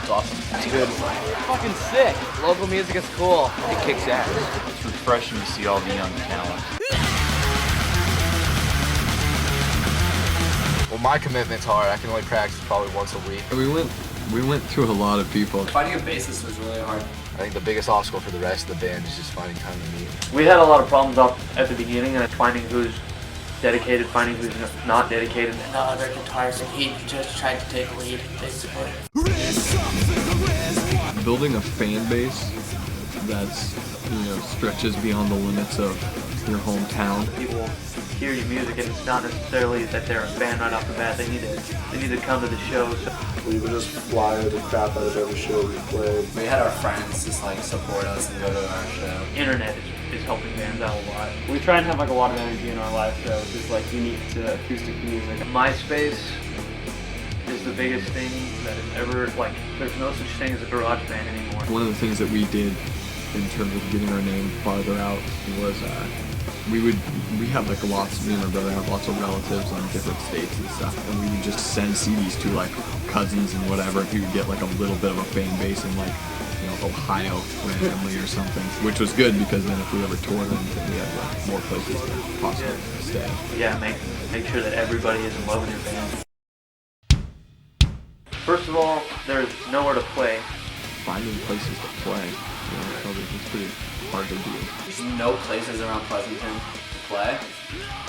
It's awesome. It's good. Fucking sick. Local music is cool. It kicks ass. It's refreshing to see all the young talent. Well, my commitment's hard. I can only practice probably once a week. We went through a lot of people. Finding a bassist was really hard. I think the biggest obstacle for the rest of the band is just finding time to meet. We had a lot of problems up at the beginning and finding who's dedicated, finding who's not dedicated. The other guitarist, he just tried to take lead, basically. Building a fan base that's, stretches beyond the limits of your hometown. People hear your music and it's not necessarily that they're a fan right off the bat. They need to come to the show. So we would just flyer the crap out of every show we played. We had our friends just support us and go to our show. Internet is helping bands out a lot. We try and have a lot of energy in our live show, which is unique to acoustic music. MySpace is the biggest thing that has ever, there's no such thing as a garage band anymore. One of the things that we did in terms of getting our name farther out was we have me and my brother have lots of relatives on different states and stuff, and we would just send CDs to cousins and whatever who would get a little bit of a fan base in Ohio randomly or something, which was good because then if we ever toured anything, we had more places to possibly stay. Yeah, make sure that everybody is in love with your band. First of all, there's nowhere to play. Finding places to play, it's pretty hard to do. There's no places around Pleasanton to play.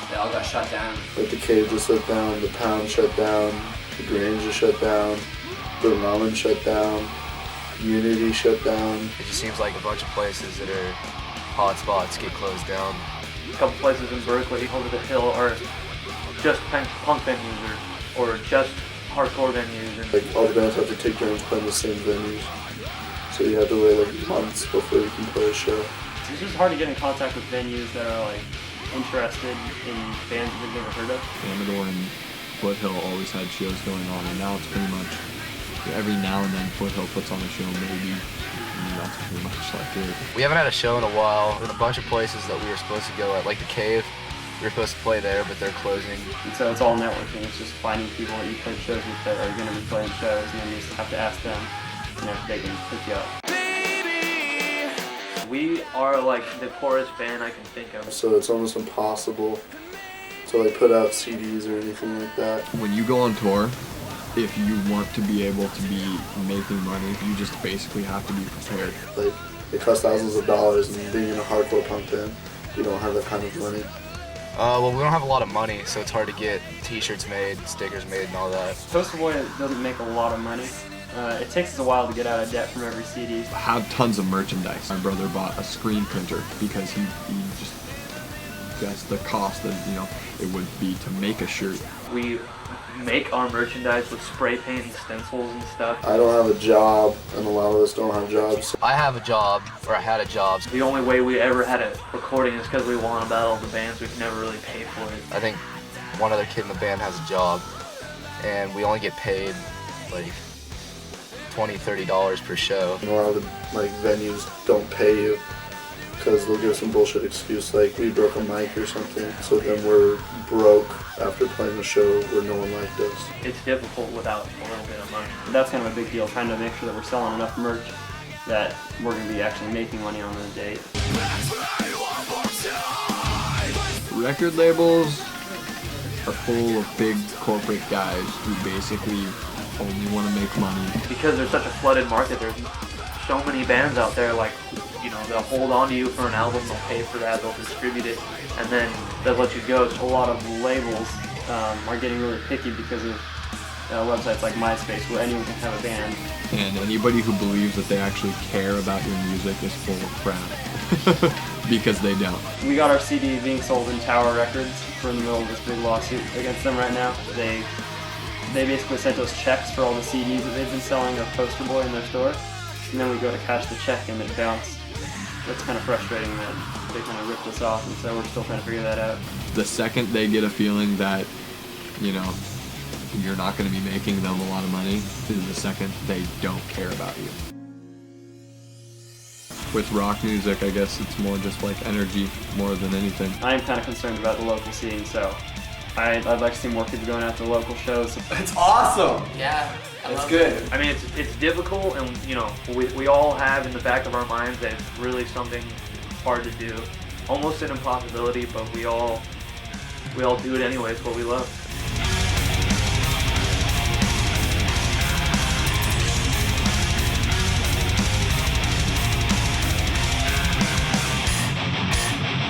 They all got shut down. The Cave just shut down, the Pound shut down, the Grange just shut down, the Ramen shut down, Unity shut down. It just seems like a bunch of places that are hot spots get closed down. A couple places in Berkeley over the hill are just punk venues or just hardcore venues. And all the bands have to take turns playing the same venues. So you have to wait months before you can play a show. It's just hard to get in contact with venues that are interested in bands that they've never heard of. Amador and Foothill always had shows going on, and now it's pretty much every now and then Foothill puts on a show maybe. And that's pretty much it. We haven't had a show in a while. In a bunch of places that we were supposed to go at, like the Cave. We were supposed to play there, but they're closing. And so it's all networking. It's just finding people that you play shows with that are going to be playing shows, and then you just have to ask them. They can hook you up. We are the poorest band I can think of. So it's almost impossible to put out CDs or anything like that. When you go on tour, if you want to be able to be making money, you just basically have to be prepared. It costs thousands of dollars, and being in a hardcore punk band, you don't have that kind of money. Well, we don't have a lot of money, so it's hard to get t-shirts made, stickers made, and all that. Poster Boy doesn't make a lot of money. It takes us a while to get out of debt from every CD. I have tons of merchandise. My brother bought a screen printer because he just, that's the cost that, it would be to make a shirt. We make our merchandise with spray paint and stencils and stuff. I don't have a job, and a lot of us don't have jobs. I have a job, or I had a job. The only way we ever had a recording is because we want to battle the bands. We can never really pay for it. I think one other kid in the band has a job, and we only get paid $20, $30 per show. A lot of the venues don't pay you because they'll give some bullshit excuse we broke a mic or something, so then we're broke after playing a show where no one liked us. It's difficult without a little bit of money. But that's kind of a big deal, trying to make sure that we're selling enough merch that we're going to be actually making money on the date. Record labels are full of big corporate guys who basically only want to make money. Because there's such a flooded market, there's so many bands out there, they'll hold on to you for an album, they'll pay for that, they'll distribute it, and then they'll let you go. A lot of labels are getting really picky because of websites like MySpace, where anyone can have a band. And anybody who believes that they actually care about your music is full of crap. Because they don't. We got our CD being sold in Tower Records. We're in the middle of this big lawsuit against them right now. They basically sent us checks for all the CDs that they've been selling of Poster Boy in their store, and then we go to cash the check and it bounced. That's kind of frustrating that they kind of ripped us off, and so we're still trying to figure that out. The second they get a feeling that, you're not going to be making them a lot of money, is the second they don't care about you. With rock music, I guess it's more just energy more than anything. I'm kind of concerned about the local scene, so I'd like to see more kids going out to local shows. It's awesome. Yeah, It's good. I mean, it's difficult, and you know, we all have in the back of our minds that it's really something hard to do, almost an impossibility. But we all do it anyway. It's what we love.